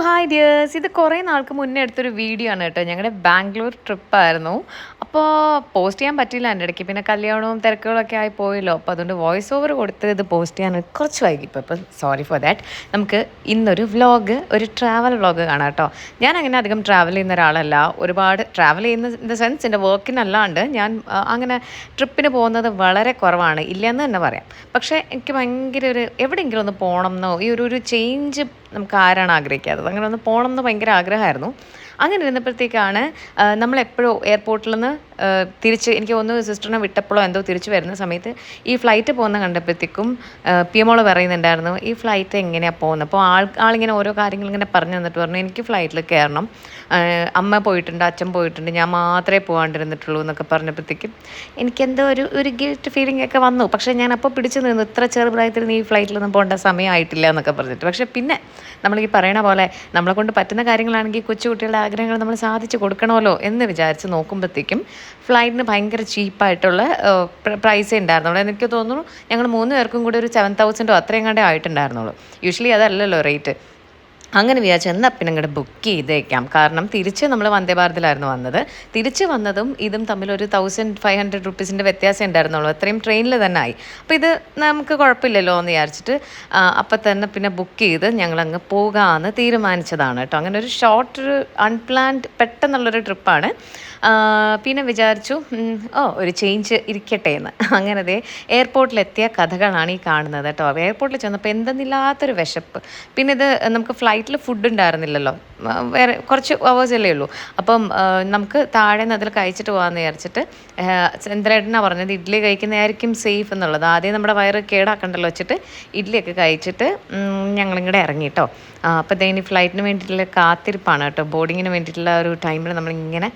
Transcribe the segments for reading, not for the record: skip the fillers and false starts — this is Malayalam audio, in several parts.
Hi dears. ഇത് കുറേ നാൾക്ക് മുന്നേ എടുത്തൊരു വീഡിയോ ആണ് കേട്ടോ. ഞങ്ങളുടെ ബാംഗ്ലൂർ ട്രിപ്പായിരുന്നു. അപ്പോൾ പോസ്റ്റ് ചെയ്യാൻ പറ്റിയില്ല എൻ്റെ ഇടയ്ക്ക്. പിന്നെ കല്യാണവും തിരക്കുകളൊക്കെ ആയി പോയല്ലോ. അപ്പോൾ അതുകൊണ്ട് വോയിസ് ഓവർ കൊടുത്ത് ഇത് പോസ്റ്റ് ചെയ്യാൻ കുറച്ച് വൈകിപ്പോൾ. അപ്പോൾ സോറി ഫോർ ദാറ്റ്. നമുക്ക് ഇന്നൊരു വ്ളോഗ്, ഒരു ട്രാവൽ വ്ളോഗ് കാണാം കേട്ടോ. ഞാൻ അങ്ങനെ അധികം ട്രാവൽ ചെയ്യുന്ന ഒരാളല്ല. ഒരുപാട് ട്രാവൽ ചെയ്യുന്ന ഇൻ ദ സെൻസ് എൻ്റെ വർക്കിനല്ലാണ്ട് ഞാൻ അങ്ങനെ ട്രിപ്പിന് പോകുന്നത് വളരെ കുറവാണ്. ഇല്ലയെന്ന് തന്നെ പറയാം. പക്ഷേ എനിക്ക് ഭയങ്കര ഒരു എവിടെയെങ്കിലും ഒന്ന് പോകണം എന്നോ ഈ ഒരു ചേഞ്ച് നമുക്ക് ആരാണ് ആഗ്രഹിക്കാത്തത്? അങ്ങനെ ഒന്ന് പോകണം എന്ന് ഭയങ്കര ആഗ്രഹമായിരുന്നു. അങ്ങനെ ഇരുന്നപ്പോഴത്തേക്കാണ് നമ്മളെപ്പോഴും എയർപോർട്ടിൽ നിന്ന് തിരിച്ച് എനിക്ക് തോന്നുന്നു സിസ്റ്ററിനെ വിട്ടപ്പോഴോ എന്തോ തിരിച്ച് വരുന്ന സമയത്ത് ഈ ഫ്ലൈറ്റ് പോകുന്ന കണ്ടപ്പോഴത്തേക്കും പിയമോള് പറയുന്നുണ്ടായിരുന്നു ഈ ഫ്ലൈറ്റ് എങ്ങനെയാണ് പോകുന്നത്. അപ്പോൾ ആളിങ്ങനെ ഓരോ കാര്യങ്ങൾ ഇങ്ങനെ പറഞ്ഞു തന്നിട്ട് പറഞ്ഞു എനിക്ക് ഫ്ലൈറ്റിൽ കയറണം, അമ്മ പോയിട്ടുണ്ട്, അച്ഛൻ പോയിട്ടുണ്ട്, ഞാൻ മാത്രമേ പോകാണ്ടിരുന്നിട്ടുള്ളൂ എന്നൊക്കെ പറഞ്ഞപ്പോഴത്തേക്കും എനിക്കെന്തോ ഒരു ഗിൽറ്റ് ഫീലിംഗ് ഒക്കെ വന്നു. പക്ഷേ ഞാൻ അപ്പോൾ പിടിച്ചു നിന്നു, ഇത്ര ചെറുപ്രായത്തിൽ നീ ഫ്ലൈറ്റിലൊന്നും പോകേണ്ട സമയമായിട്ടില്ല എന്നൊക്കെ പറഞ്ഞിട്ട്. പക്ഷേ പിന്നെ നമ്മൾ ഈ പറയണ പോലെ നമ്മളെ കൊണ്ട് പറ്റുന്ന കാര്യങ്ങളാണെങ്കിൽ കൊച്ചുകുട്ടികളുടെ ആഗ്രഹങ്ങൾ നമ്മൾ സാധിച്ചു കൊടുക്കണമല്ലോ എന്ന് വിചാരിച്ച് നോക്കുമ്പോഴത്തേക്കും ഫ്ലൈറ്റിന് ഭയങ്കര ചീപ്പായിട്ടുള്ള പ്രൈസേ ഉണ്ടായിരുന്നുള്ളൂ. എനിക്ക് തോന്നുന്നു ഞങ്ങൾ 3 പേർക്കും കൂടി ഒരു 7,000 അത്രയും കണ്ടേ ആയിട്ടുണ്ടായിരുന്നുള്ളൂ. യൂഷ്വലി അതല്ലല്ലോ റേറ്റ്. അങ്ങനെ വിചാരിച്ചു എന്നാൽ പിന്നെ ഇങ്ങോട്ട് ബുക്ക് ചെയ്തേക്കാം. കാരണം തിരിച്ച് നമ്മൾ വന്ദേ ഭാരതിലായിരുന്നു വന്നത്. തിരിച്ച് വന്നതും ഇതും തമ്മിൽ ഒരു 1,500 റുപ്പീസിൻ്റെ വ്യത്യാസം ഉണ്ടായിരുന്നുള്ളൂ. അത്രയും ട്രെയിനിൽ തന്നെ ആയി. അപ്പോൾ ഇത് നമുക്ക് കുഴപ്പമില്ലല്ലോ എന്ന് വിചാരിച്ചിട്ട് അപ്പം തന്നെ പിന്നെ ബുക്ക് ചെയ്ത് ഞങ്ങളങ്ങ് പോകാമെന്ന് തീരുമാനിച്ചതാണ് കേട്ടോ. അങ്ങനെ ഒരു ഷോർട്ട് അൺപ്ലാൻഡ് പെട്ടെന്നുള്ളൊരു ട്രിപ്പാണ്. പിന്നെ വിചാരിച്ചു ഒരു ചേഞ്ച് ഇരിക്കട്ടെ എന്ന്. അങ്ങനെ എയർപോർട്ടിലെത്തിയ കഥകളാണ് ഈ കാണുന്നത് കേട്ടോ. എയർപോർട്ടിൽ ചെന്നപ്പോൾ എന്തെന്നില്ലാത്തൊരു വിശപ്പ്. പിന്നെ ഇത് നമുക്ക് ഫ്ലൈറ്റിൽ ഫുഡ് ഉണ്ടായിരുന്നില്ലല്ലോ, വേറെ കുറച്ച് അവേഴ്സല്ലേ ഉള്ളൂ. അപ്പം നമുക്ക് താഴെ നിന്ന് അതിൽ കഴിച്ചിട്ട് പോകാമെന്ന് വിചാരിച്ചിട്ട് ചന്ദ്രേട്ടനാണ് പറഞ്ഞത് ഇഡ്ഡലി കഴിക്കുന്നതായിരിക്കും സേഫ് എന്നുള്ളത്. ആദ്യം നമ്മുടെ വയറ് കേടാക്കണ്ടല്ലോ വെച്ചിട്ട് ഇഡ്ഡലിയൊക്കെ കഴിച്ചിട്ട് ഞങ്ങളിങ്ങോട്ട് ഇറങ്ങി കേട്ടോ. അപ്പോൾ ഇനി ഫ്ലൈറ്റിന് വേണ്ടിയിട്ടുള്ള കാത്തിരിപ്പാണ് കേട്ടോ. ബോർഡിങ്ങിന് വേണ്ടിയിട്ടുള്ള ഒരു ടൈമിൽ നമ്മളിങ്ങനെ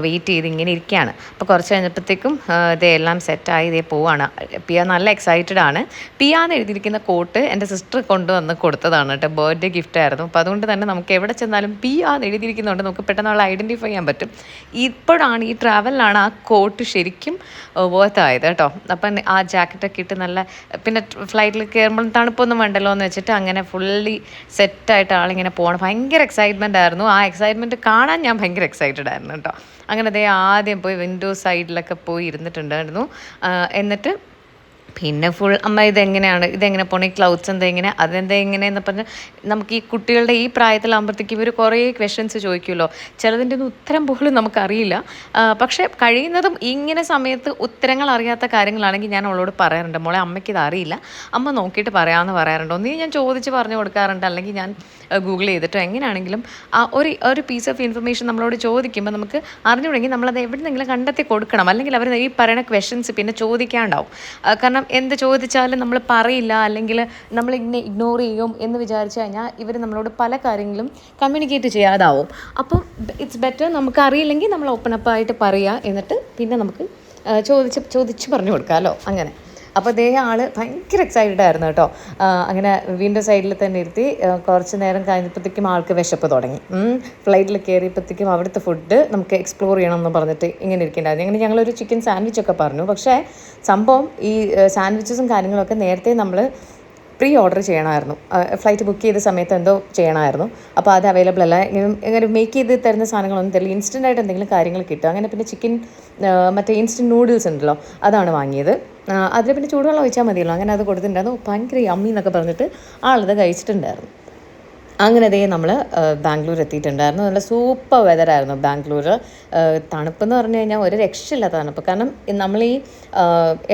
വെയിറ്റ് ചെയ്ത് ഇങ്ങനെ ഇരിക്കുകയാണ്. അപ്പോൾ കുറച്ച് കഴിഞ്ഞപ്പോഴത്തേക്കും ഇതെല്ലാം സെറ്റായി ഇതേ പോവാണ്. പിയ നല്ല എക്സൈറ്റഡ് ആണ്. പിയാന്ന് എഴുതിയിരിക്കുന്ന കോട്ട് എൻ്റെ സിസ്റ്റർ കൊണ്ടുവന്ന് കൊടുത്തതാണ് കേട്ടോ. ബർത്ത്ഡേ ഗിഫ്റ്റ് ആയിരുന്നു. അപ്പോൾ അതുകൊണ്ട് തന്നെ നമുക്ക് എവിടെ ചെന്നാലും പിയാന്ന് എഴുതിയിരിക്കുന്നതുകൊണ്ട് നമുക്ക് പെട്ടെന്ന് അവളെ ഐഡൻറ്റിഫൈ ചെയ്യാൻ പറ്റും. ഇപ്പോഴാണ് ഈ ട്രാവലിലാണ് ആ കോട്ട് ശരിക്കും വർത്ത് ആയത് കേട്ടോ. അപ്പം ആ ജാക്കറ്റൊക്കെ ഇട്ട് നല്ല, പിന്നെ ഫ്ലൈറ്റിൽ കയറുമ്പോൾ തണുപ്പൊന്നും വേണ്ടല്ലോ എന്ന് വെച്ചിട്ട് അങ്ങനെ ഫുള്ളി സെറ്റായിട്ട് ആളിങ്ങനെ പോകണം. ഭയങ്കര എക്സൈറ്റ്മെൻ്റ് ആയിരുന്നു. ആ എക്സൈറ്റ്മെൻറ്റ് കാണാൻ ഞാൻ ഭയങ്കര എക്സൈറ്റഡ് ആയിരുന്നു കേട്ടോ. അങ്ങനെ ആദ്യം പോയി വിൻഡോ സൈഡിലൊക്കെ പോയി ഇരുന്നിട്ടുണ്ടായിരുന്നു. എന്നിട്ട് പിന്നെ ഫുൾ അമ്മ ഇതെങ്ങനെ പോണേ, ക്ലൗഡ്സ് അതെന്താ എങ്ങനെയെന്ന് പറഞ്ഞാൽ നമുക്ക് ഈ കുട്ടികളുടെ ഈ പ്രായത്തിലാകുമ്പോഴത്തേക്ക് ഇവർ കുറേ ക്വസ്റ്റ്യൻസ് ചോദിക്കുമല്ലോ. ചിലതിൻ്റെ ഒന്നും ഉത്തരം പോലും നമുക്കറിയില്ല. പക്ഷേ കഴിയുന്നതും ഇങ്ങനെ സമയത്ത് ഉത്തരങ്ങൾ അറിയാത്ത കാര്യങ്ങളാണെങ്കിൽ ഞാൻ അവളോട് പറയാറുണ്ട്, മോളെ അമ്മയ്ക്ക് ഇത് അറിയില്ല, അമ്മ നോക്കിയിട്ട് പറയാമെന്ന് പറയാറുണ്ട്. ഒന്നീ ഞാൻ ചോദിച്ച് പറഞ്ഞു കൊടുക്കാറുണ്ട്, അല്ലെങ്കിൽ ഞാൻ ഗൂഗിൾ ചെയ്തിട്ടോ എങ്ങനെയാണെങ്കിലും ഒരു പീസ് ഓഫ് ഇൻഫർമേഷൻ നമ്മളോട് ചോദിക്കുമ്പോൾ നമുക്ക് അറിഞ്ഞുകൂടെങ്കിൽ നമ്മളത് എവിടെന്നെങ്കിലും കണ്ടെത്തി കൊടുക്കണം. അല്ലെങ്കിൽ അവർ ഈ പറയുന്ന ക്വസ്റ്റ്യൻസ് പിന്നെ ചോദിക്കാണ്ടാവും. കാരണം എന്ത് ചോദിച്ചാലും നമ്മൾ പറയില്ല, അല്ലെങ്കിൽ നമ്മൾ ഇഗ്നോർ ചെയ്യും എന്ന് വിചാരിച്ചു കഴിഞ്ഞാൽ ഇവർ നമ്മളോട് പല കാര്യങ്ങളും കമ്മ്യൂണിക്കേറ്റ് ചെയ്യാതാവും. അപ്പം ഇറ്റ്സ് ബെറ്റർ നമുക്ക് അറിയില്ലെങ്കിൽ നമ്മൾ ഓപ്പൺ അപ്പായിട്ട് പറയുക, എന്നിട്ട് പിന്നെ നമുക്ക് ചോദിച്ച് പറഞ്ഞു കൊടുക്കാമല്ലോ അങ്ങനെ. അപ്പോൾ ആൾ ഭയങ്കര എക്സൈറ്റഡ് ആയിരുന്നു കേട്ടോ. അങ്ങനെ വിൻഡോ സൈഡിൽ തന്നെ ഇരുത്തി കുറച്ച് നേരം കഴിഞ്ഞപ്പോഴത്തേക്കും ആൾക്ക് വിശപ്പ് തുടങ്ങി. ഫ്ലൈറ്റിൽ കയറിയപ്പോഴത്തേക്കും അവിടുത്തെ ഫുഡ് നമുക്ക് എക്സ്പ്ലോർ ചെയ്യണം എന്ന് പറഞ്ഞിട്ട് ഇങ്ങനെ ഇരിക്കേണ്ടായിരുന്നു. അങ്ങനെ ഞങ്ങളൊരു ചിക്കൻ സാൻഡ്വിച്ചൊക്കെ പറഞ്ഞു. പക്ഷേ സംഭവം ഈ സാൻഡ്വിച്ചസും കാര്യങ്ങളൊക്കെ നേരത്തെ നമ്മൾ പ്രീ ഓർഡർ ചെയ്യണമായിരുന്നു. ഫ്ലൈറ്റ് ബുക്ക് ചെയ്ത സമയത്ത് എന്തോ ചെയ്യണമായിരുന്നു. അപ്പോൾ അത് അവൈലബിൾ അല്ല. ഇങ്ങനെ മേക്ക് ചെയ്ത് തരുന്ന സാധനങ്ങളൊന്നും തരില്ല. ഇൻസ്റ്റൻ്റായിട്ട് എന്തെങ്കിലും കാര്യങ്ങൾ കിട്ടും. അങ്ങനെ പിന്നെ ചിക്കൻ മറ്റേ ഇൻസ്റ്റൻറ്റ് നൂഡിൽസ് ഉണ്ടല്ലോ, അതാണ് വാങ്ങിയത്. അതിൽ പിന്നെ ചൂടുവെള്ളം ഒഴിച്ചാൽ മതിയല്ലോ. അങ്ങനെ അത് കൊടുത്തിട്ടുണ്ടായിരുന്നു. ഭയങ്കര യമ്മി എന്നൊക്കെ പറഞ്ഞിട്ട് ആളത് കഴിച്ചിട്ടുണ്ടായിരുന്നു. അങ്ങനെ നമ്മൾ ബാംഗ്ലൂർ എത്തിയിട്ടുണ്ടായിരുന്നു. നല്ല സൂപ്പർ വെതറായിരുന്നു ബാംഗ്ലൂർ. തണുപ്പെന്ന് പറഞ്ഞു കഴിഞ്ഞാൽ ഒരു രക്ഷയില്ലാത്ത തണുപ്പ്. കാരണം നമ്മൾ ഈ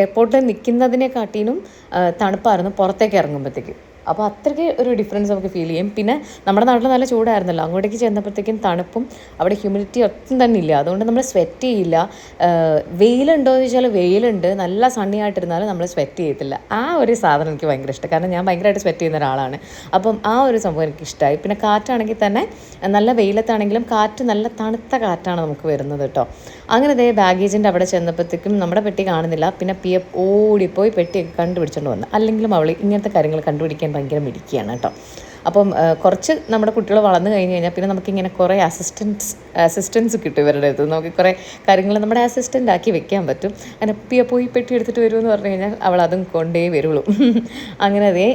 എയർപോർട്ടിൽ നിൽക്കുന്നതിനെക്കാട്ടിലും തണുപ്പായിരുന്നു പുറത്തേക്ക് ഇറങ്ങുമ്പോഴത്തേക്കും. അപ്പോൾ അത്രയ്ക്ക് ഒരു ഡിഫറൻസ് നമുക്ക് ഫീൽ ചെയ്യും. പിന്നെ നമ്മുടെ നാട്ടിൽ നല്ല ചൂടായിരുന്നല്ലോ, അങ്ങോട്ടേക്ക് ചെന്നപ്പോഴത്തേക്കും തണുപ്പും അവിടെ ഹ്യൂമിഡിറ്റി ഒട്ടും തന്നെ ഇല്ല. അതുകൊണ്ട് നമ്മൾ സ്വെറ്റ് ചെയ്യില്ല. വെയിലുണ്ടോ എന്ന് ചോദിച്ചാൽ വെയിലുണ്ട്, നല്ല സണ്ണി ആയിട്ടിരുന്നാലും നമ്മൾ സ്വെറ്റ് ചെയ്യത്തില്ല. ആ ഒരു സാധനം എനിക്ക് ഭയങ്കര ഇഷ്ടം. കാരണം ഞാൻ ഭയങ്കരമായിട്ട് സ്വെറ്റ് ചെയ്യുന്ന ഒരാളാണ്. അപ്പം ആ ഒരു സംഭവം എനിക്കിഷ്ടമായി. പിന്നെ കാറ്റാണെങ്കിൽ തന്നെ നല്ല വെയിലത്താണെങ്കിലും കാറ്റ് നല്ല തണുത്ത കാറ്റാണ് നമുക്ക് വരുന്നത് കേട്ടോ. അങ്ങനെ ബാഗേജിൻ്റെ അവിടെ ചെന്നപ്പോഴത്തേക്കും നമ്മുടെ പെട്ടി കാണുന്നില്ല. പിന്നെ ഓടിപ്പോയി പെട്ടിയൊക്കെ കണ്ടുപിടിച്ചുകൊണ്ട് വന്നു. അല്ലെങ്കിലും അവൾ ഇങ്ങനത്തെ കാര്യങ്ങൾ കണ്ടുപിടിക്കാൻ ഭയങ്കര മിടുക്കിയാണ് കേട്ടോ. അപ്പം കുറച്ച് നമ്മുടെ കുട്ടികൾ വളർന്നു കഴിഞ്ഞ് കഴിഞ്ഞാൽ പിന്നെ നമുക്കിങ്ങനെ കുറേ അസിസ്റ്റൻസ് കിട്ടും ഇവരുടെ അടുത്ത്. നമുക്ക് കുറേ കാര്യങ്ങൾ നമ്മുടെ അസിസ്റ്റൻ്റ് ആക്കി വെക്കാൻ പറ്റും. അങ്ങനെ പോയി പെട്ടി എടുത്തിട്ട് വരുമെന്ന് പറഞ്ഞു കഴിഞ്ഞാൽ അവൾ അതും കൊണ്ടേ വരുള്ളൂ. അങ്ങനെ അതേ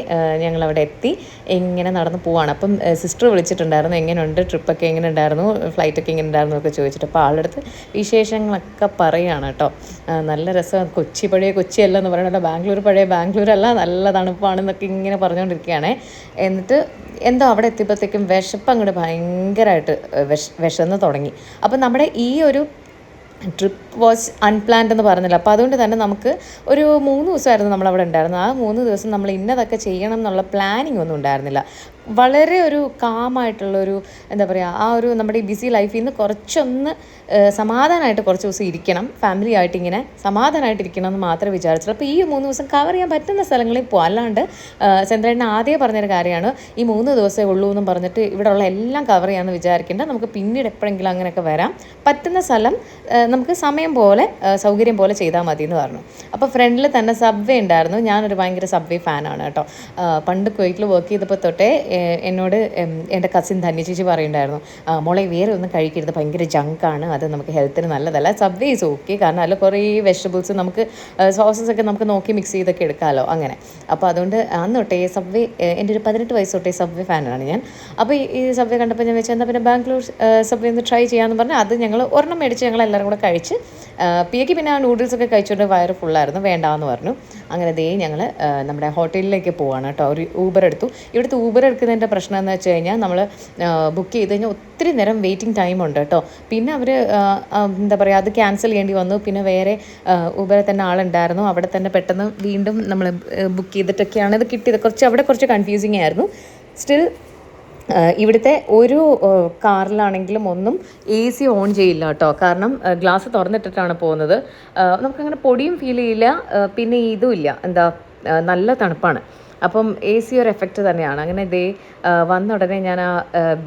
ഞങ്ങളവിടെ എത്തി ഇങ്ങനെ നടന്ന് പോവാണ്. അപ്പം സിസ്റ്റർ വിളിച്ചിട്ടുണ്ടായിരുന്നു, എങ്ങനെയുണ്ട് ട്രിപ്പൊക്കെ എങ്ങനെ ഉണ്ടായിരുന്നു, ഫ്ലൈറ്റൊക്കെ എങ്ങനെ ഉണ്ടായിരുന്നു ഒക്കെ ചോദിച്ചിട്ട്. അപ്പോൾ ആളുടെ അടുത്ത് വിശേഷങ്ങളൊക്കെ പറയുകയാണ് കേട്ടോ. നല്ല രസം, കൊച്ചി പഴയ കൊച്ചിയല്ല എന്ന് പറയണല്ലോ, ബാംഗ്ലൂർ പഴയ ബാംഗ്ലൂരല്ല, നല്ല തണുപ്പാണെന്നൊക്കെ ഇങ്ങനെ പറഞ്ഞുകൊണ്ടിരിക്കുകയാണ്. എന്നിട്ട് എന്തോ അവിടെ എത്തിയപ്പോഴത്തേക്കും വിശപ്പ് അങ്ങോട്ട് ഭയങ്കരമായിട്ട് വിശന്ന് തുടങ്ങി. അപ്പം നമ്മുടെ ഈ ഒരു ട്രിപ്പ് വാസ് അൺപ്ലാൻഡ് എന്ന് പറഞ്ഞില്ല. അപ്പോൾ അതുകൊണ്ട് തന്നെ നമുക്ക് ഒരു 3 ദിവസമായിരുന്നു നമ്മളവിടെ ഉണ്ടായിരുന്നത്. ആ 3 ദിവസം നമ്മൾ ഇന്നതൊക്കെ ചെയ്യണം എന്നുള്ള പ്ലാനിങ് ഒന്നും ഉണ്ടായിരുന്നില്ല. വളരെ ഒരു കാമായിട്ടുള്ളൊരു എന്താ പറയുക, ആ ഒരു നമ്മുടെ ഈ ബിസി ലൈഫിൽ നിന്ന് കുറച്ചൊന്ന് സമാധാനമായിട്ട് കുറച്ച് ദിവസം ഇരിക്കണം, ഫാമിലി ആയിട്ട് ഇങ്ങനെ സമാധാനമായിട്ടിരിക്കണം എന്ന് മാത്രമേ വിചാരിച്ചുള്ളൂ. അപ്പോൾ ഈ 3 ദിവസം കവർ ചെയ്യാൻ പറ്റുന്ന സ്ഥലങ്ങളിൽ പോകും. അല്ലാണ്ട് ചന്ദ്രേട്ടൻ ആദ്യമേ പറഞ്ഞൊരു കാര്യമാണ്, ഈ 3 ദിവസമേ ഉള്ളൂ എന്നും പറഞ്ഞിട്ട് ഇവിടെ ഉള്ള എല്ലാം കവർ ചെയ്യാമെന്ന് വിചാരിക്കേണ്ട. നമുക്ക് പിന്നീട് എപ്പോഴെങ്കിലും അങ്ങനെയൊക്കെ വരാം, പറ്റുന്ന സ്ഥലം നമുക്ക് സമയം പോലെ സൗകര്യം പോലെ ചെയ്താൽ മതി എന്ന് പറഞ്ഞു. അപ്പോൾ ഫ്രണ്ടിൽ തന്നെ സബ്വേ ഉണ്ടായിരുന്നു. ഞാനൊരു ഭയങ്കര സബ്വേ ഫാനാണ് കേട്ടോ. പണ്ട് കുവൈറ്റിൽ വർക്ക് ചെയ്തപ്പോൾ തൊട്ടേ എന്നോട് എൻ്റെ കസിൻ ധന്യ ചേച്ചി പറയുണ്ടായിരുന്നു, മോളെ വേറെ ഒന്നും കഴിക്കരുത്, ഭയങ്കര ജങ്കാണ്, അത് നമുക്ക് ഹെൽത്തിന് നല്ലതല്ല. സബ്വേ ഈസ് ഓക്കെ, കാരണം അതിൽ കുറേ വെജിറ്റബിൾസ് നമുക്ക് സോസസ് ഒക്കെ നമുക്ക് നോക്കി മിക്സ് ചെയ്തൊക്കെ എടുക്കാമല്ലോ അങ്ങനെ. അപ്പോൾ അതുകൊണ്ട് അന്ന് തൊട്ടേ സബ്വേ, എൻ്റെ ഒരു 18 വയസ്സ് തൊട്ടേ സബ്വേ ഫാനാണ് ഞാൻ. അപ്പോൾ ഈ സബ്വേ കണ്ടപ്പോൾ ഞാൻ വെച്ചാൽ എന്നാൽ പിന്നെ ബാംഗ്ലൂർ സബ്വേ ഒന്ന് ട്രൈ ചെയ്യാമെന്ന് പറഞ്ഞാൽ അത് ഞങ്ങൾ ഒരെണ്ണം മേടിച്ച് ഞങ്ങൾ എല്ലാവരും കൂടെ കഴിച്ച്. പിയയ്ക്ക് പിന്നെ ആ നൂഡിൽസൊക്കെ കഴിച്ചുകൊണ്ട് വയറ് ഫുള്ളായിരുന്നു, വേണ്ടാന്ന് പറഞ്ഞു. അങ്ങനെ ദേ ഞങ്ങൾ നമ്മുടെ ഹോട്ടലിലേക്ക് പോവാണ് കേട്ടോ. ഒരു ഊബർ എടുത്തു. ഇവിടുത്തെ ഊബർ എടുക്കുന്നതിൻ്റെ പ്രശ്നം എന്ന് വെച്ച് കഴിഞ്ഞാൽ നമ്മൾ ബുക്ക് ചെയ്ത് കഴിഞ്ഞാൽ ഒത്തിരി നേരം വെയിറ്റിംഗ് ടൈം ഉണ്ട് കേട്ടോ. പിന്നെ അവർ എന്താ പറയുക, അത് ക്യാൻസൽ ചെയ്യേണ്ടി വന്നു. പിന്നെ വേറെ ഊബറിൽ തന്നെ ആളുണ്ടായിരുന്നു, അവിടെ തന്നെ പെട്ടെന്ന് വീണ്ടും നമ്മൾ ബുക്ക് ചെയ്തിട്ടൊക്കെയാണ് ഇത് കിട്ടിയത്. കുറച്ച് കൺഫ്യൂസിങ് ആയിരുന്നു. സ്റ്റിൽ ഇവിടുത്തെ ഒരു കാറിലാണെങ്കിലും ഒന്നും AC ഓൺ ചെയ്യില്ല കേട്ടോ. കാരണം ഗ്ലാസ് തുറന്നിട്ടിട്ടാണ് പോകുന്നത്. നമുക്കങ്ങനെ പൊടിയും ഫീൽ ചെയ്യില്ല, പിന്നെ ഇതും ഇല്ല, എന്താ നല്ല തണുപ്പാണ്. അപ്പം AC ഒരു എഫക്റ്റ് തന്നെയാണ്. അങ്ങനെ ഇതേ വന്ന ഉടനെ ഞാൻ ആ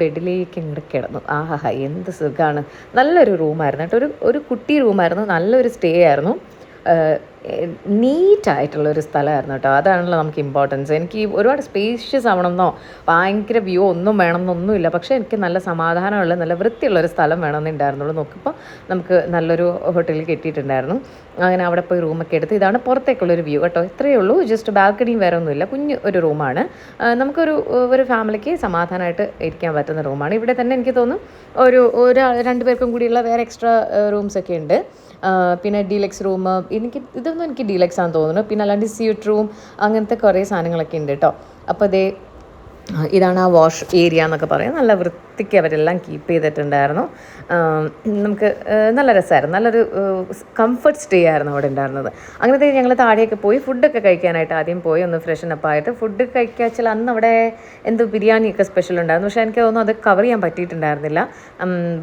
ബെഡിലേക്ക് ഇങ്ങോട്ട് കിടന്നു. ആഹാ എന്ത് സുഖമാണ്. നല്ലൊരു റൂമായിരുന്നു കേട്ടോ, ഒരു കുട്ടി റൂമായിരുന്നു, നല്ലൊരു സ്റ്റേ ആയിരുന്നു. നീറ്റായിട്ടുള്ളൊരു സ്ഥലമായിരുന്നു കേട്ടോ. അതാണല്ലോ നമുക്ക് ഇമ്പോർട്ടൻസ്. എനിക്ക് ഒരുപാട് സ്പേഷ്യസ് ആവണമെന്നോ ഭയങ്കര വ്യൂ ഒന്നും വേണമെന്നൊന്നുമില്ല, പക്ഷേ എനിക്ക് നല്ല സമാധാനമുള്ള നല്ല വൃത്തിയുള്ളൊരു സ്ഥലം വേണമെന്നുണ്ടായിരുന്നുള്ളൂ. നോക്കിയപ്പോൾ നമുക്ക് നല്ലൊരു ഹോട്ടലിൽ കിട്ടിയിട്ടുണ്ടായിരുന്നു. അങ്ങനെ അവിടെ പോയി റൂമൊക്കെ എടുത്ത്, ഇതാണ് പുറത്തേക്കുള്ളൊരു വ്യൂ കേട്ടോ. ഇത്രയേ ഉള്ളൂ, ജസ്റ്റ് ബാൽക്കണിയും വേറെ ഒന്നുമില്ല, കുഞ്ഞ് ഒരു റൂമാണ്. നമുക്കൊരു ഫാമിലിക്ക് സമാധാനമായിട്ട് ഇരിക്കാൻ പറ്റുന്ന റൂമാണ്. ഇവിടെ തന്നെ എനിക്ക് തോന്നുന്നു 2 പേർക്കും കൂടിയുള്ള വേറെ എക്സ്ട്രാ റൂംസൊക്കെ ഉണ്ട്. പിന്നെ ഡീലക്സ് റൂം, ഇതൊന്നും എനിക്ക് ഡീലക്സ് ആണെന്ന് തോന്നുന്നു. പിന്നെ അല്ലാണ്ട് സ്യൂട്ട് റൂം, അങ്ങനത്തെ കുറേ സാധനങ്ങളൊക്കെ ഉണ്ട് കേട്ടോ. അപ്പോൾ ഇതാണ് ആ വാഷ് ഏരിയ എന്നൊക്കെ പറയും. നല്ല വൃത്തിക്ക് അവരെല്ലാം കീപ്പ് ചെയ്തിട്ടുണ്ടായിരുന്നു. നമുക്ക് നല്ല രസമായിരുന്നു, നല്ലൊരു കംഫർട്ട് സ്റ്റേ ആയിരുന്നു അവിടെ ഉണ്ടായിരുന്നത്. അങ്ങനത്തെ ഞങ്ങൾ താഴെയൊക്കെ പോയി ഫുഡൊക്കെ കഴിക്കാനായിട്ട് ആദ്യം പോയി ഒന്ന് ഫ്രഷൻ അപ്പ് ആയിട്ട് ഫുഡ് കഴിക്കുക വെച്ചാൽ അന്ന് അവിടെ ബിരിയാണിയൊക്കെ സ്പെഷ്യൽ ഉണ്ടായിരുന്നു. പക്ഷേ എനിക്ക് തോന്നുന്നു അത് കവർ ചെയ്യാൻ പറ്റിയിട്ടുണ്ടായിരുന്നില്ല.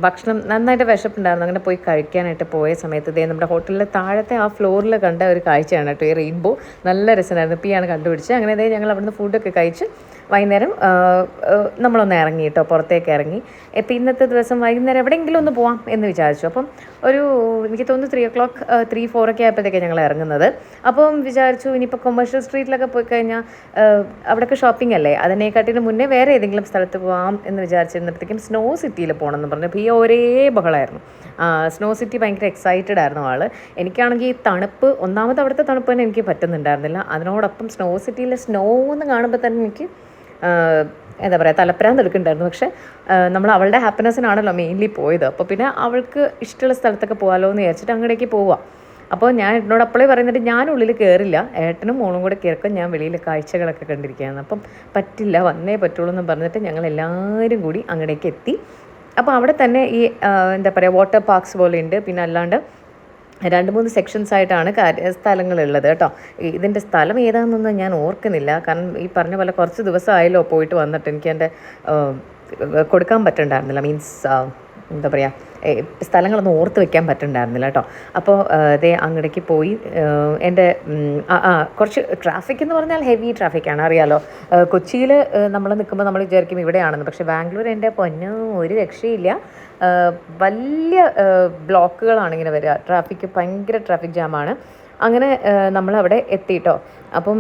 ഭക്ഷണം നന്നായിട്ട് വിശപ്പുണ്ടായിരുന്നു. അങ്ങനെ പോയി കഴിക്കാനായിട്ട് പോയ സമയത്ത് നമ്മുടെ ഹോട്ടലിലെ താഴത്തെ ആ ഫ്ലോറിൽ കണ്ട ഒരു കാഴ്ചയാണ് കേട്ടോ ഈ റെയിൻബോ. നല്ല രസമായിരുന്നു. പിയാണ് കണ്ടുപിടിച്ചത്. അങ്ങനെ ഞങ്ങൾ അവിടുന്ന് ഫുഡൊക്കെ കഴിച്ച് വൈകുന്നേരം നമ്മളൊന്ന് ഇറങ്ങി കേട്ടോ, പുറത്തേക്ക് ഇറങ്ങി. ഇപ്പം ഇന്നത്തെ ദിവസം വൈകുന്നേരം എവിടെയെങ്കിലും ഒന്ന് പോവാം എന്ന് വിചാരിച്ചു. അപ്പം എനിക്ക് തോന്നുന്നു 3 o'clock 3-4 ഒക്കെ ആയപ്പോഴത്തേക്കാണ് ഞങ്ങൾ ഇറങ്ങുന്നത്. അപ്പം വിചാരിച്ചു ഇനിയിപ്പോൾ കൊമേഴ്ഷ്യൽ സ്ട്രീറ്റിലൊക്കെ പോയി കഴിഞ്ഞാൽ അവിടെയൊക്കെ ഷോപ്പിംഗ് അല്ലേ, അതിനെക്കാട്ടിന് മുന്നേ വേറെ ഏതെങ്കിലും സ്ഥലത്ത് പോകാം എന്ന് വിചാരിച്ചിരുന്നപ്പോഴത്തേക്കും സ്നോ സിറ്റിയിൽ പോകണം എന്ന് പറഞ്ഞു. അപ്പോൾ ഈ ഒരേ ബഹളമായിരുന്നു. സ്നോ സിറ്റി ഭയങ്കര എക്സൈറ്റഡ് ആയിരുന്നു ആൾ. എനിക്കാണെങ്കിൽ ഈ തണുപ്പ്, ഒന്നാമത് അവിടുത്തെ തണുപ്പ് തന്നെ എനിക്ക് പറ്റുന്നുണ്ടായിരുന്നില്ല. അതിനോടൊപ്പം സ്നോ സിറ്റിയിലെ സ്നോ എന്ന് കാണുമ്പോൾ തന്നെ എനിക്ക് എന്താ പറയുക, തലപ്രാന്ത് എടുക്കുന്നുണ്ടായിരുന്നു. പക്ഷേ നമ്മൾ അവളുടെ ഹാപ്പിനെസ്സിനാണല്ലോ മെയിൻലി പോയത്. അപ്പോൾ പിന്നെ അവൾക്ക് ഇഷ്ടമുള്ള സ്ഥലത്തൊക്കെ പോകാമല്ലോ എന്ന് വിചാരിച്ചിട്ട് അങ്ങോട്ടേക്ക് പോവാം. അപ്പോൾ ഞാൻ എന്നോട് അപ്പോഴേ പറയുന്നുണ്ട്, ഞാൻ ഉള്ളിൽ കയറില്ല, ഏട്ടനും മോളും കൂടെ കയറിക്കും, ഞാൻ വെളിയിൽ കാഴ്ചകളൊക്കെ കണ്ടിരിക്കുകയാണ്. അപ്പം പറ്റില്ല, വന്നേ പറ്റുള്ളൂ എന്ന് പറഞ്ഞിട്ട് ഞങ്ങൾ എല്ലാവരും കൂടി അങ്ങോട്ടേക്ക് എത്തി. അപ്പോൾ അവിടെ തന്നെ ഈ എന്താ പറയുക വാട്ടർ പാർക്സ് പോലെ ഉണ്ട്. പിന്നെ അല്ലാണ്ട് 2-3 സെക്ഷൻസ് ആയിട്ടാണ് സ്ഥലങ്ങളുള്ളത് കേട്ടോ. ഇതിൻ്റെ സ്ഥലം ഏതാണെന്നൊന്നും ഞാൻ ഓർക്കുന്നില്ല, കാരണം ഈ പറഞ്ഞ പോലെ കുറച്ച് ദിവസമായല്ലോ പോയിട്ട് വന്നിട്ട്. എനിക്ക് എൻ്റെ കൊടുക്കാൻ പറ്റുന്നുണ്ടായിരുന്നില്ല, മീൻസ് എന്താ പറയുക, സ്ഥലങ്ങളൊന്നും ഓർത്ത് വെക്കാൻ പറ്റുന്നുണ്ടായിരുന്നില്ല കേട്ടോ. അപ്പോൾ അങ്ങോട്ടേക്ക് പോയി. എൻ്റെ കുറച്ച് ട്രാഫിക് എന്ന് പറഞ്ഞാൽ ഹെവി ട്രാഫിക്കാണ്, അറിയാലോ. കൊച്ചിയിൽ നമ്മൾ നിൽക്കുമ്പോൾ നമ്മൾ വിചാരിക്കും ഇവിടെയാണെന്ന്, പക്ഷേ ബാംഗ്ലൂർ എൻ്റെ പൊന്നോ ഒരു രക്ഷയില്ല. വലിയ ബ്ലോക്കുകളാണ് ഇങ്ങനെ വരിക. ഭയങ്കര ട്രാഫിക് ജാമാണ്. അങ്ങനെ നമ്മളവിടെ എത്തിയിട്ടോ. അപ്പം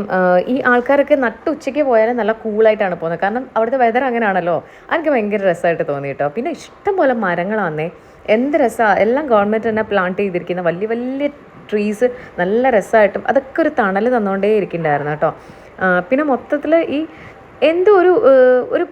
ഈ ആൾക്കാരൊക്കെ നട്ടുച്ചയ്ക്ക് പോയാലും നല്ല കൂളായിട്ടാണ് പോകുന്നത്, കാരണം അവിടുത്തെ വെതർ അങ്ങനെയാണല്ലോ. എനിക്ക് ഭയങ്കര രസമായിട്ട് തോന്നി കേട്ടോ. പിന്നെ ഇഷ്ടം പോലെ മരങ്ങളാന്നേ, എന്ത് രസമാണ്. എല്ലാം ഗവൺമെൻറ് തന്നെ പ്ലാന്റ് ചെയ്തിരിക്കുന്ന വലിയ വലിയ ട്രീസ്, നല്ല രസമായിട്ടും അതൊക്കെ ഒരു തണൽ തന്നുകൊണ്ടേ ഇരിക്കുന്നുണ്ടായിരുന്നു കേട്ടോ. പിന്നെ മൊത്തത്തിൽ ഈ എന്തോ ഒരു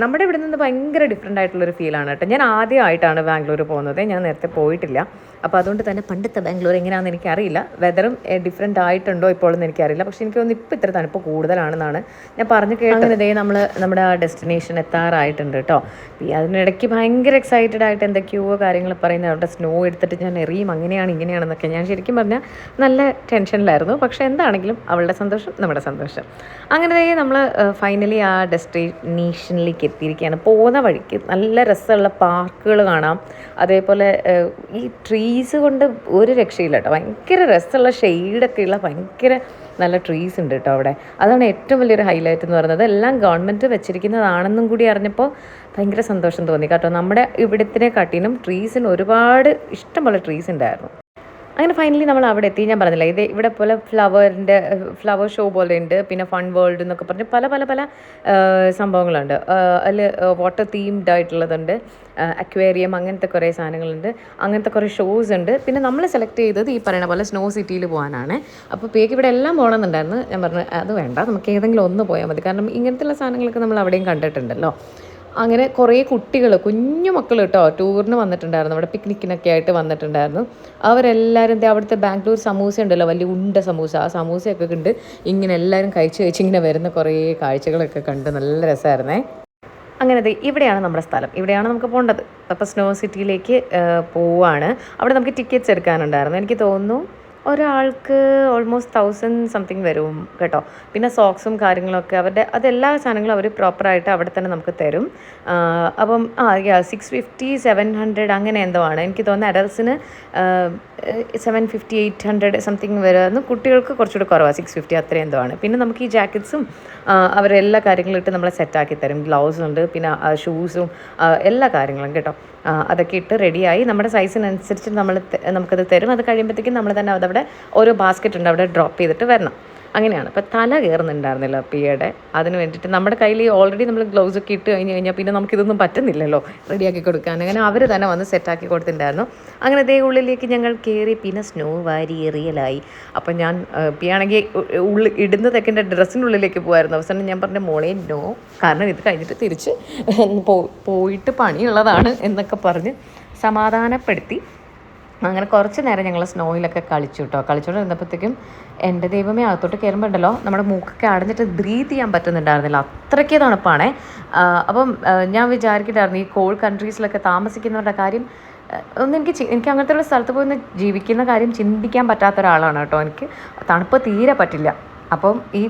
നമ്മുടെ ഇവിടെ നിന്ന് ഭയങ്കര ഡിഫറെൻ്റ് ആയിട്ടുള്ളൊരു ഫീലാണ് കേട്ടോ. ഞാൻ ആദ്യമായിട്ടാണ് ബാംഗ്ലൂർ പോകുന്നത്, ഞാൻ നേരത്തെ പോയിട്ടില്ല. അപ്പോൾ അതുകൊണ്ട് തന്നെ പണ്ടത്തെ ബാംഗ്ലൂർ എങ്ങനെയാണെന്ന് എനിക്കറിയില്ല, വെതറും ഡിഫറെൻ്റ് ആയിട്ടുണ്ടോ ഇപ്പോഴെന്ന് എനിക്കറിയില്ല. പക്ഷേ എനിക്ക് തോന്നുന്നു ഇപ്പോൾ ഇത്ര തണുപ്പ് കൂടുതലാണെന്നാണ് ഞാൻ പറഞ്ഞു കേട്ടത്. അങ്ങനെ ഇതേ നമ്മൾ നമ്മുടെ ആ ഡെസ്റ്റിനേഷൻ എത്താറായിട്ടുണ്ട് കേട്ടോ. അതിനിടയ്ക്ക് ഭയങ്കര എക്സൈറ്റഡ് ആയിട്ട് എന്തൊക്കെയോ കാര്യങ്ങൾ പറയുന്നത്, അവിടെ സ്നോ എടുത്തിട്ട് ഞാൻ എറിയും, അങ്ങനെയാണ് ഇങ്ങനെയാണെന്നൊക്കെ. ഞാൻ ശരിക്കും പറഞ്ഞാൽ നല്ല ടെൻഷനിലായിരുന്നു. പക്ഷേ എന്താണെങ്കിലും അവളുടെ സന്തോഷം നമ്മുടെ സന്തോഷം. അങ്ങനെ നമ്മൾ ഫൈനലി ആ ഡെസ്റ്റിനേഷനിലേക്ക് എത്തിയിരിക്കുകയാണ്. പോകുന്ന വഴിക്ക് നല്ല രസമുള്ള പാർക്കുകൾ കാണാം. അതേപോലെ ഈ ട്രീസ് കൊണ്ട് ഒരു രക്ഷയില്ല കേട്ടോ. ഭയങ്കര രസമുള്ള ഷെയ്ഡൊക്കെ ഉള്ള ഭയങ്കര നല്ല ട്രീസ് ഉണ്ട് കേട്ടോ അവിടെ. അതാണ് ഏറ്റവും വലിയൊരു ഹൈലൈറ്റ് എന്ന് പറയുന്നത്. എല്ലാം ഗവൺമെൻറ് വെച്ചിരിക്കുന്നതാണെന്നും കൂടി അറിഞ്ഞപ്പോൾ ഭയങ്കര സന്തോഷം തോന്നി കേട്ടോ. നമ്മുടെ ഇവിടത്തിനെ കാട്ടിനും ട്രീസിന് ഒരുപാട് ഇഷ്ടംപോലെ ട്രീസ് ഉണ്ടായിരുന്നു. അങ്ങനെ ഫൈനലി നമ്മൾ അവിടെ എത്തി. ഞാൻ പറഞ്ഞില്ല, ഇത് ഇവിടെ പോലെ ഫ്ലവർ ഷോ പോലെ ഉണ്ട്, പിന്നെ ഫൺ വേൾഡ് എന്നൊക്കെ പറഞ്ഞ് പല പല പല സംഭവങ്ങളുണ്ട്. അതിൽ വാട്ടർ തീംഡ് ആയിട്ടുള്ളതുണ്ട്, അക്വേറിയം, അങ്ങനത്തെ കുറേ സാധനങ്ങളുണ്ട്, അങ്ങനത്തെ കുറേ ഷോസ് ഉണ്ട്. പിന്നെ നമ്മൾ സെലക്ട് ചെയ്തത് ഈ പറയുന്ന പോലെ സ്നോ സിറ്റിയിൽ പോകാനാണ്. അപ്പോൾ പേക്ക് ഇവിടെ എല്ലാം പോകണമെന്നുണ്ടായിരുന്നു. ഞാൻ പറഞ്ഞു അത് വേണ്ട, നമുക്ക് ഏതെങ്കിലും ഒന്ന് പോയാൽ മതി, കാരണം ഇങ്ങനത്തെയുള്ള സാധനങ്ങളൊക്കെ നമ്മൾ അവിടെയും കണ്ടിട്ടുണ്ടല്ലോ. അങ്ങനെ കുറേ കുട്ടികൾ, കുഞ്ഞു മക്കൾ കേട്ടോ, ടൂറിന് വന്നിട്ടുണ്ടായിരുന്നു, അവിടെ പിക്നിക്കിനൊക്കെ ആയിട്ട് വന്നിട്ടുണ്ടായിരുന്നു. അവരെല്ലാവരും അവിടുത്തെ ബാംഗ്ലൂർ സമൂസ ഉണ്ടല്ലോ, വലിയ ഉണ്ട സമൂസ, ആ സമൂസയൊക്കെ കണ്ട് ഇങ്ങനെ എല്ലാവരും കഴിച്ച് ഇങ്ങനെ വരുന്ന കുറേ കാഴ്ചകളൊക്കെ കണ്ട് നല്ല രസമായിരുന്നേ. അങ്ങനെ ഇവിടെയാണ് നമ്മുടെ സ്ഥലം, ഇവിടെയാണ് നമുക്ക് പോകേണ്ടത്. അപ്പോൾ സ്നോ സിറ്റിയിലേക്ക് പോവാണ്. അവിടെ നമുക്ക് ടിക്കറ്റ്സ് എടുക്കാനുണ്ടായിരുന്നു. എനിക്ക് തോന്നുന്നു ഒരാൾക്ക് ഓൾമോസ്റ്റ് 1000 സംതിങ് വരും കേട്ടോ. പിന്നെ സോക്സും കാര്യങ്ങളൊക്കെ അതെല്ലാ സാധനങ്ങളും അവർ പ്രോപ്പറായിട്ട് അവിടെ തന്നെ നമുക്ക് തരും. അപ്പം 650 700 അങ്ങനെ എന്തോ ആണ്. എനിക്ക് തോന്നുന്നത് അഡൽസിന് 750 800 സംതിങ് വരുമായിരുന്നു. കുട്ടികൾക്ക് കുറച്ചുകൂടി കുറവാണ്, 650 അത്രയും എന്തോ ആണ്. പിന്നെ നമുക്ക് ഈ ജാക്കറ്റ്സും അവരെല്ലാ കാര്യങ്ങളും ഇട്ട് നമ്മളെ സെറ്റാക്കി തരും. ഗ്ലൗസ് ഉണ്ട്, പിന്നെ ഷൂസും എല്ലാ കാര്യങ്ങളും കേട്ടോ. അതൊക്കെ ഇട്ട് റെഡിയായി നമ്മുടെ സൈസിനനുസരിച്ച് നമുക്കത് തരും. അത് കഴിയുമ്പോഴത്തേക്കും നമ്മൾ തന്നെ അതവിടെ ഓരോ ബാസ്ക്കറ്റ് ഉണ്ട്, അവിടെ ഡ്രോപ്പ് ചെയ്തിട്ട് വരണം. അങ്ങനെയാണ്. അപ്പോൾ തല കയറുന്നുണ്ടായിരുന്നില്ല പിയുടെ. അതിന് വേണ്ടിയിട്ട് നമ്മുടെ കയ്യിൽ ഓൾറെഡി നമ്മൾ ഗ്ലൗസ് ഒക്കെ ഇട്ട് കഴിഞ്ഞ് പിന്നെ നമുക്കിതൊന്നും പറ്റുന്നില്ലല്ലോ റെഡിയാക്കി കൊടുക്കാൻ. അങ്ങനെ അവർ തന്നെ വന്ന് സെറ്റാക്കി കൊടുത്തിട്ടുണ്ടായിരുന്നു. അങ്ങനെ ഉള്ളിലേക്ക് ഞങ്ങൾ കയറി. പിന്നെ സ്നോ വാരി എറിയലായി. അപ്പം ഞാൻ പിയാണെങ്കിൽ ഇടുന്നതൊക്കെ എൻ്റെ ഡ്രസ്സിനുള്ളിലേക്ക് പോകുമായിരുന്നു. അവസാനം ഞാൻ പറഞ്ഞ മോളെ നോ, കാരണം ഇത് കഴിഞ്ഞിട്ട് തിരിച്ച് പോയിട്ട് പണിയുള്ളതാണ് എന്നൊക്കെ പറഞ്ഞ് സമാധാനപ്പെടുത്തി. അങ്ങനെ കുറച്ച് നേരം ഞങ്ങൾ സ്നോയിലൊക്കെ കളിച്ചു കേട്ടോ. കളിച്ചുകൊണ്ട് ഇരുന്നപ്പോഴത്തേക്കും എൻ്റെ ദൈവമേ, അകത്തോട്ട് കയറുമ്പോൾ ഉണ്ടല്ലോ നമ്മുടെ മൂക്കൊക്കെ അടഞ്ഞിട്ട് ബ്രീത്ത് ചെയ്യാൻ പറ്റുന്നുണ്ടായിരുന്നില്ല, അത്രയ്ക്ക് തണുപ്പാണേ. അപ്പം ഞാൻ വിചാരിക്കണ്ടായിരുന്നു ഈ കോൾഡ് കൺട്രീസിലൊക്കെ താമസിക്കുന്നവരുടെ കാര്യം. എനിക്ക് അങ്ങനത്തെ ഉള്ള സ്ഥലത്ത് പോയി ജീവിക്കുന്ന കാര്യം ചിന്തിക്കാൻ പറ്റാത്ത ഒരാളാണ് കേട്ടോ. എനിക്ക് തണുപ്പ് തീരെ പറ്റില്ല. അപ്പം ഈ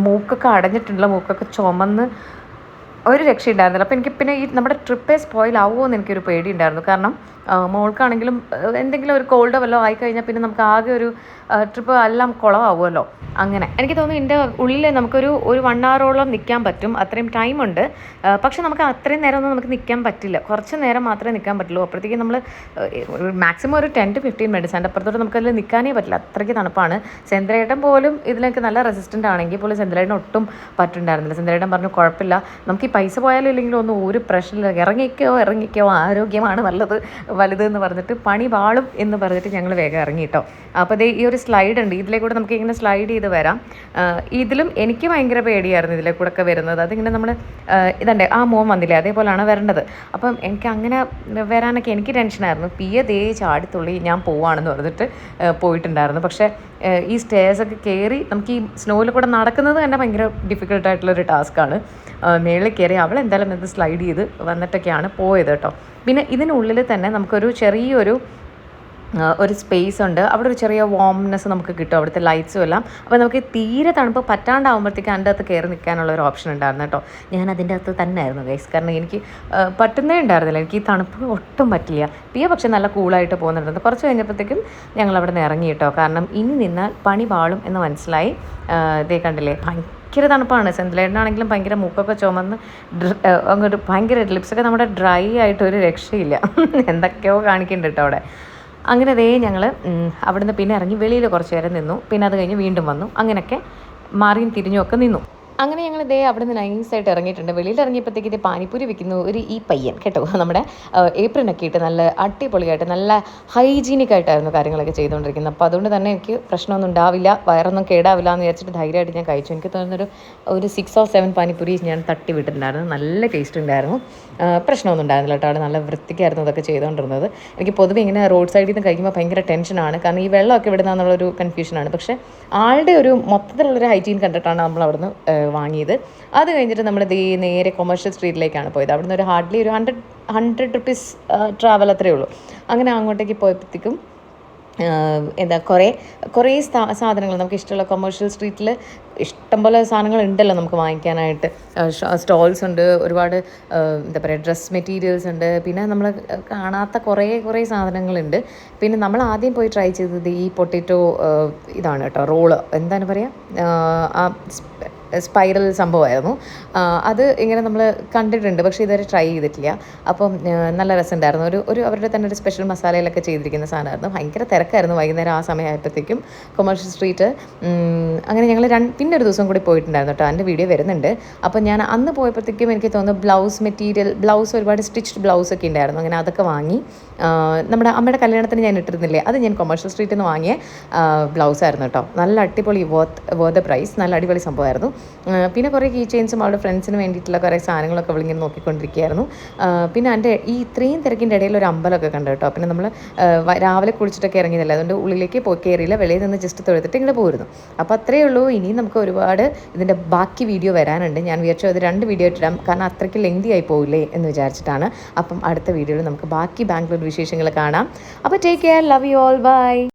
മൂക്കൊക്കെ അടഞ്ഞിട്ടുള്ള മൂക്കൊക്കെ ചുമന്ന് ഒരു രക്ഷയുണ്ടായിരുന്നില്ല. അപ്പോൾ എനിക്ക് പിന്നെ ഈ നമ്മുടെ ട്രിപ്പേ സ്പോയിൽ ആവുമോ എന്ന് എനിക്കൊരു പേടിയുണ്ടായിരുന്നു. കാരണം മോൾക്കാണെങ്കിലും എന്തെങ്കിലും ഒരു കോൾഡോ വല്ലതും ആയിക്കഴിഞ്ഞാൽ പിന്നെ നമുക്ക് ആകെ ഒരു ട്രിപ്പ് എല്ലാം കുളമാവുമല്ലോ. അങ്ങനെ എനിക്ക് തോന്നുന്നു എൻ്റെ ഉള്ളിൽ നമുക്കൊരു 1 hour നിൽക്കാൻ പറ്റും, അത്രയും ടൈമുണ്ട്. പക്ഷെ നമുക്ക് അത്രയും നേരമൊന്നും നമുക്ക് നിൽക്കാൻ പറ്റില്ല, കുറച്ച് നേരം മാത്രമേ നിൽക്കാൻ പറ്റുള്ളൂ. അപ്പോഴത്തേക്കും നമ്മൾ മാക്സിമം ഒരു 10 to 15 minutes, അതിൻ്റെ അപ്പുറത്തോട്ട് നമുക്കതിൽ നിൽക്കാനേ പറ്റില്ല, അത്രയ്ക്ക് തണുപ്പാണ്. സെന്ദ്രേട്ടൻ പോലും ഇതിലേക്ക് നല്ല റെസിസ്റ്റൻ്റ് ആണെങ്കിൽ പോലും സെന്ദ്രേട്ടൻ ഒട്ടും പറ്റുന്നുണ്ടായിരുന്നില്ല. സെന്ദ്രേട്ടൻ പറഞ്ഞു കുഴപ്പമില്ല, നമുക്ക് ഈ പൈസ പോയാലും ഇല്ലെങ്കിലും ഒന്നും ഒരു പ്രശ്നമില്ല, ഇറങ്ങിക്കോ, ആരോഗ്യമാണ് വലുത് എന്ന് പറഞ്ഞിട്ട് പണി വാളും എന്ന് പറഞ്ഞിട്ട് ഞങ്ങൾ വേഗം ഇറങ്ങിയിട്ടോ. അപ്പോൾ ഈ ഒരു സ്ലൈഡ് ഉണ്ട്, ഇതിലേക്കൂടെ നമുക്ക് ഇങ്ങനെ സ്ലൈഡ് ചെയ്ത് വരാം. ഇതിലും എനിക്ക് ഭയങ്കര പേടിയായിരുന്നു ഇതിലേക്കൂടെ ഒക്കെ വരുന്നത്. അതിങ്ങനെ നമ്മൾ ഇതണ്ടേ ആ മോൻ വന്നില്ലേ, അതേപോലെയാണ് വരേണ്ടത്. അപ്പം എനിക്ക് അങ്ങനെ വരാനൊക്കെ എനിക്ക് ടെൻഷനായിരുന്നു. ദേ ചാടിത്തുള്ളി ഞാൻ പോവാണെന്ന് പറഞ്ഞിട്ട് പോയിട്ടുണ്ടായിരുന്നു. പക്ഷേ ഈ സ്റ്റേഴ്സൊക്കെ കയറി നമുക്ക് ഈ സ്നോയിൽ കൂടെ നടക്കുന്നത് തന്നെ ഭയങ്കര ഡിഫിക്കൽട്ടായിട്ടുള്ളൊരു ടാസ്ക്കാണ്. മേളിൽ കയറി അവളെന്തായാലും ഇത് സ്ലൈഡ് ചെയ്ത് വന്നിട്ടൊക്കെയാണ് പോയത് കേട്ടോ. പിന്നെ ഇതിനുള്ളിൽ തന്നെ നമുക്കൊരു ചെറിയൊരു സ്പേസ് ഉണ്ട്, അവിടെ ഒരു ചെറിയ വാംനെസ് നമുക്ക് കിട്ടും, അവിടുത്തെ ലൈറ്റ്സും എല്ലാം. അപ്പോൾ നമുക്ക് തീരെ തണുപ്പ് പറ്റാണ്ടാവുമ്പോഴത്തേക്ക് അതിൻ്റെ അകത്ത് കയറി നിൽക്കാനുള്ള ഒരു ഓപ്ഷൻ ഉണ്ടായിരുന്നു കേട്ടോ. ഞാൻ അതിൻ്റെ അകത്ത് തന്നെ ആയിരുന്നു ഗൈസ്, കാരണം എനിക്ക് പറ്റുന്നേ ഉണ്ടായിരുന്നില്ല, എനിക്ക് ഈ തണുപ്പ് ഒട്ടും പറ്റില്ല. പക്ഷെ നല്ല കൂളായിട്ട് പോകുന്നുണ്ടായിരുന്നു. കുറച്ച് കഴിഞ്ഞപ്പോഴത്തേക്കും ഞങ്ങൾ അവിടെ നിന്ന് ഇറങ്ങി കേട്ടോ, കാരണം ഇനി നിന്നാൽ പണി പാളും എന്ന് മനസ്സിലായി. ഇതേ കണ്ടില്ലേ, ഭയങ്കര തണുപ്പാണ്. സെന്തിലേട്ടനാണെങ്കിലും ഭയങ്കര മൂക്കൊക്കെ ചുമന്ന് അങ്ങോട്ട് ഭയങ്കര ലിപ്സൊക്കെ നമ്മുടെ ഡ്രൈ ആയിട്ട് ഒരു രക്ഷയില്ല, എന്തൊക്കെയോ കാണിക്കുന്നുണ്ട് കേട്ടോ അവിടെ. അങ്ങനെ ദേ ഞങ്ങൾ അവിടുന്ന് പിന്നെ ഇറങ്ങി വെളിയിൽ കുറച്ച് നേരം നിന്നു. പിന്നെ അത് കഴിഞ്ഞ് വീണ്ടും വന്നു. അങ്ങനെയൊക്കെ മാറിയും തിരിഞ്ഞും ഒക്കെ നിന്നു. അങ്ങനെ ഞങ്ങൾ ദേ അവിടെ നിന്ന് നൈസായിട്ട് ഇറങ്ങിയിട്ടുണ്ട്. വെളിയിൽ ഇറങ്ങിയപ്പോഴത്തേക്ക് ഇത് പാനിപ്പൂരി വിൽക്കുന്നു ഒരു ഈ പയ്യൻ കേട്ടോ. നമ്മുടെ ഏപ്രിനൊക്കെ ഇട്ട് നല്ല അടിപൊളിയായിട്ട് നല്ല ഹൈജീനിക് ആയിട്ടായിരുന്നു കാര്യങ്ങളൊക്കെ ചെയ്തുകൊണ്ടിരിക്കുന്നത്. അപ്പോൾ അതുകൊണ്ട് തന്നെ എനിക്ക് പ്രശ്നമൊന്നും ഉണ്ടാവില്ല, വയറൊന്നും കേടാവില്ല എന്ന് വിചാരിച്ചിട്ട് ധൈര്യമായിട്ട് ഞാൻ കഴിച്ചു. എനിക്ക് തോന്നുന്നൊരു 6 or 7 പാനിപ്പൂരി ഞാൻ തട്ടി വിട്ടിട്ടുണ്ടായിരുന്നു. നല്ല ടേസ്റ്റ് ഉണ്ടായിരുന്നു, പ്രശ്നമൊന്നും ഉണ്ടായിരുന്നില്ല കേട്ടോ. അവിടെ നല്ല വൃത്തിക്കായിരുന്നു ഇതൊക്കെ ചെയ്തുകൊണ്ടിരുന്നത്. എനിക്ക് പൊതുവെ ഇങ്ങനെ റോഡ് സൈഡിൽ നിന്ന് കഴിക്കുമ്പോൾ ഭയങ്കര ടെൻഷനാണ്, കാരണം ഈ വെള്ളമൊക്കെ വിടുന്നതെന്നുള്ളൊരു കൺഫ്യൂഷനാണ്. പക്ഷേ ആളുടെ ഒരു മൊത്തത്തിലുള്ളൊരു ഹൈജീൻ കണ്ടിട്ടാണ് നമ്മൾ അവിടുന്ന് വാങ്ങിയത്. അത് കഴിഞ്ഞിട്ട് നമ്മൾ നേരെ കൊമേഴ്ഷ്യൽ സ്ട്രീറ്റിലേക്കാണ് പോയത്. അവിടുന്ന് ഒരു ഹാർഡ്ലി ഒരു 100 rupees ട്രാവൽ അത്രയേ ഉള്ളൂ. അങ്ങനെ അങ്ങോട്ടേക്ക് പോയപ്പോഴത്തേക്കും എന്താ കുറേ സാധനങ്ങൾ നമുക്ക് ഇഷ്ടമുള്ള കൊമേഴ്ഷ്യൽ സ്ട്രീറ്റിൽ ഇഷ്ടംപോലെ സാധനങ്ങൾ ഉണ്ടല്ലോ നമുക്ക് വാങ്ങിക്കാനായിട്ട്. സ്റ്റോൾസ് ഉണ്ട്, ഒരുപാട് എന്താ പറയുക ഡ്രസ് മെറ്റീരിയൽസ് ഉണ്ട്, പിന്നെ നമ്മൾ കാണാത്ത കുറേ സാധനങ്ങളുണ്ട്. പിന്നെ നമ്മൾ ആദ്യം പോയി ട്രൈ ചെയ്തത് ഈ പൊട്ടറ്റോ ഇതാണ് കേട്ടോ, റോള് എന്താണ് പറയുക, ആ സ്പൈറൽ സംഭവമായിരുന്നു. അത് ഇങ്ങനെ നമ്മൾ കണ്ടിട്ടുണ്ട്, പക്ഷേ ഇതുവരെ ട്രൈ ചെയ്തിട്ടില്ല. അപ്പം നല്ല രസമുണ്ടായിരുന്നു. ഒരു അവരുടെ തന്നെ ഒരു സ്പെഷ്യൽ മസാലയിലൊക്കെ ചെയ്തിരിക്കുന്ന സാധനമായിരുന്നു. ഭയങ്കര തിരക്കായിരുന്നു വൈകുന്നേരം ആ സമയമായപ്പോഴത്തേക്കും കൊമേഴ്ഷ്യൽ സ്ട്രീറ്റ്. അങ്ങനെ ഞങ്ങൾ പിന്നെ ഒരു ദിവസം കൂടി പോയിട്ടുണ്ടായിരുന്നു കേട്ടോ, എൻ്റെ വീഡിയോ വരുന്നുണ്ട്. അപ്പോൾ ഞാൻ അന്ന് പോയപ്പോഴത്തേക്കും എനിക്ക് തോന്നുന്നു ബ്ലൗസ് ഒരുപാട് സ്റ്റിച്ച്ഡ് ബ്ലൗസ് ഒക്കെ ഉണ്ടായിരുന്നു. അങ്ങനെ അതൊക്കെ വാങ്ങി. നമ്മുടെ അമ്മയുടെ കല്യാണത്തിന് ഞാൻ ഇട്ടിരുന്നില്ലേ, അത് ഞാൻ കൊമേഴ്ഷ്യൽ സ്ട്രീറ്റിൽ നിന്ന് വാങ്ങിയ ബ്ലൗസായിരുന്നു കേട്ടോ. നല്ല അടിപൊളി വർത്ത് പ്രൈസ്, നല്ല അടിപൊളി സംഭവമായിരുന്നു. പിന്നെ കുറേ കീ ചെയിൻസും അവളുടെ ഫ്രണ്ട്സിന് വേണ്ടിയിട്ടുള്ള കുറേ സാധനങ്ങളൊക്കെ അവളിങ്ങനെ നോക്കിക്കൊണ്ടിരിക്കുകയായിരുന്നു. പിന്നെ എൻ്റെ ഈ ഇത്രയും തിരക്കിൻ്റെ ഇടയിൽ ഒരു അമ്പലമൊക്കെ കണ്ടു കേട്ടോ. പിന്നെ നമ്മൾ രാവിലെ കുളിച്ചിട്ടൊക്കെ ഇറങ്ങിയതല്ലേ, അതുകൊണ്ട് ഉള്ളിലേക്ക് കയറിയില്ല, വെളിയിൽ നിന്ന് ജസ്റ്റ് തൊഴുത്തിട്ട് ഇങ്ങനെ പോയിരുന്നു. അപ്പോൾ അത്രയേ ഉള്ളൂ. ഇനിയും നമുക്ക് ഒരുപാട് ഇതിൻ്റെ ബാക്കി വീഡിയോ വരാനുണ്ട്. ഞാൻ വിചാരിച്ചു അത് 2 വീഡിയോ ഇട്ടിടാം, കാരണം അത്രയ്ക്ക് ലെങ്തി ആയി പോവില്ലേ എന്ന് വിചാരിച്ചിട്ടാണ്. അപ്പം അടുത്ത വീഡിയോയിൽ നമുക്ക് ബാക്കി ബാംഗ്ലൂർ വിശേഷങ്ങൾ കാണാം. അപ്പോൾ take care, love you all, by.